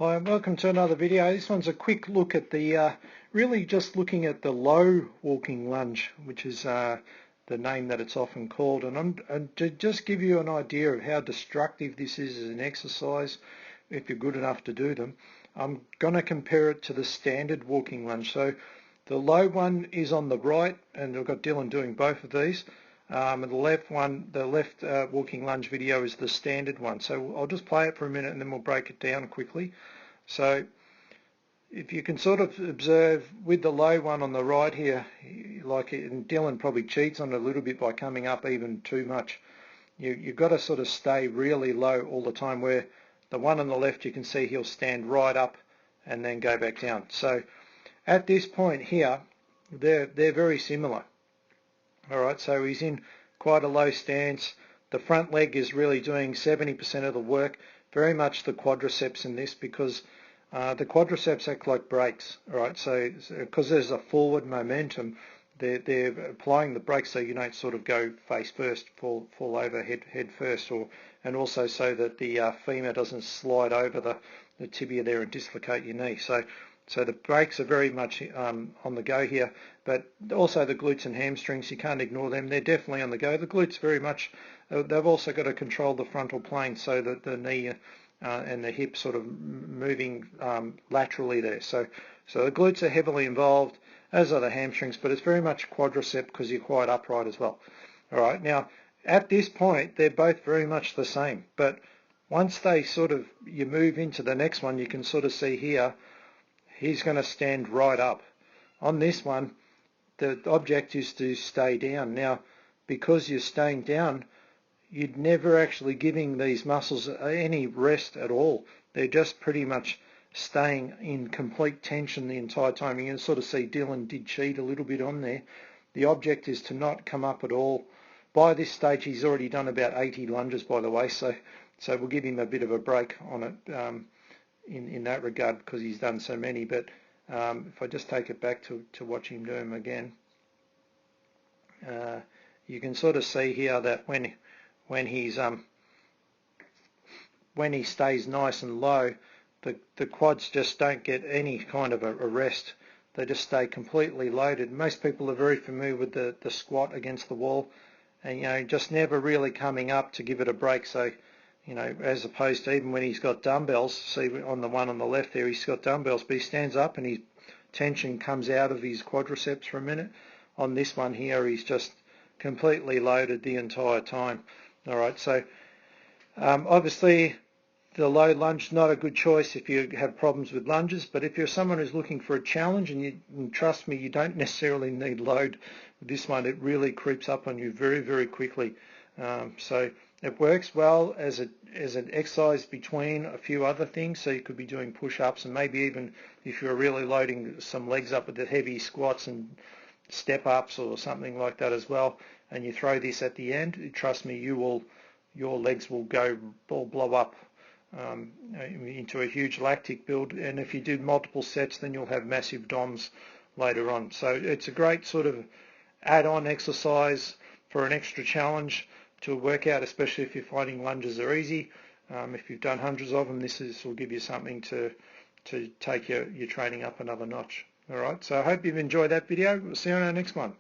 Hi and welcome to another video. This one's a quick look at the, really just looking at the low walking lunge, which is the name that it's often called. And to just give you an idea of how destructive this is as an exercise, if you're good enough to do them, I'm going to compare it to the standard walking lunge. So the low one is on the right, and I've got Dylan doing both of these. And the left walking lunge video is the standard one. So I'll just play it for a minute and then we'll break it down quickly. So if you can sort of observe with the low one on the right here, and Dylan probably cheats on it a little bit by coming up even too much. You've got to sort of stay really low all the time, where the one on the left, you can see he'll stand right up and then go back down. So at this point here, they're very similar. Alright, so he's in quite a low stance. The front leg is really doing 70% of the work, very much the quadriceps in this, because the quadriceps act like brakes. Alright, so because there's a forward momentum, they're applying the brakes so you don't sort of go face first, fall over head first, and also so that the femur doesn't slide over the tibia there and dislocate your knee. So the brakes are very much on the go here, but also the glutes and hamstrings, you can't ignore them. They're definitely on the go. The glutes very much, they've also got to control the frontal plane so that the knee and the hip sort of moving laterally there. So the glutes are heavily involved, as are the hamstrings, but it's very much quadricep because you're quite upright as well. All right, now at this point, they're both very much the same, but once they you move into the next one, you can sort of see here, he's going to stand right up. On this one, the object is to stay down. Now, because you're staying down, you're never actually giving these muscles any rest at all. They're just pretty much staying in complete tension the entire time. You can sort of see Dylan did cheat a little bit on there. The object is to not come up at all. By this stage, he's already done about 80 lunges, by the way, so we'll give him a bit of a break on it. In that regard, because he's done so many. But if I just take it back to watch him do them again, you can sort of see here that when he stays nice and low, the quads just don't get any kind of a rest. They just stay completely loaded. Most people are very familiar with the squat against the wall, and just never really coming up to give it a break. So as opposed to even when he's got dumbbells, see on the one on the left there, he's got dumbbells, but he stands up and his tension comes out of his quadriceps for a minute. On this one here, he's just completely loaded the entire time. All right, so obviously the low lunge, not a good choice if you have problems with lunges, but if you're someone who's looking for a challenge, and trust me, you don't necessarily need load with this one. It really creeps up on you very, very quickly. So it works well as an exercise between a few other things. So you could be doing push-ups, and maybe even if you're really loading some legs up with the heavy squats and step-ups or something like that as well, and you throw this at the end, trust me, your legs will blow up into a huge lactic build. And if you do multiple sets, then you'll have massive DOMs later on. So it's a great sort of add-on exercise for an extra challenge to a workout, especially if you're finding lunges are easy. If you've done hundreds of them, this will give you something to take your training up another notch. All right, so I hope you've enjoyed that video. We'll see you on our next one.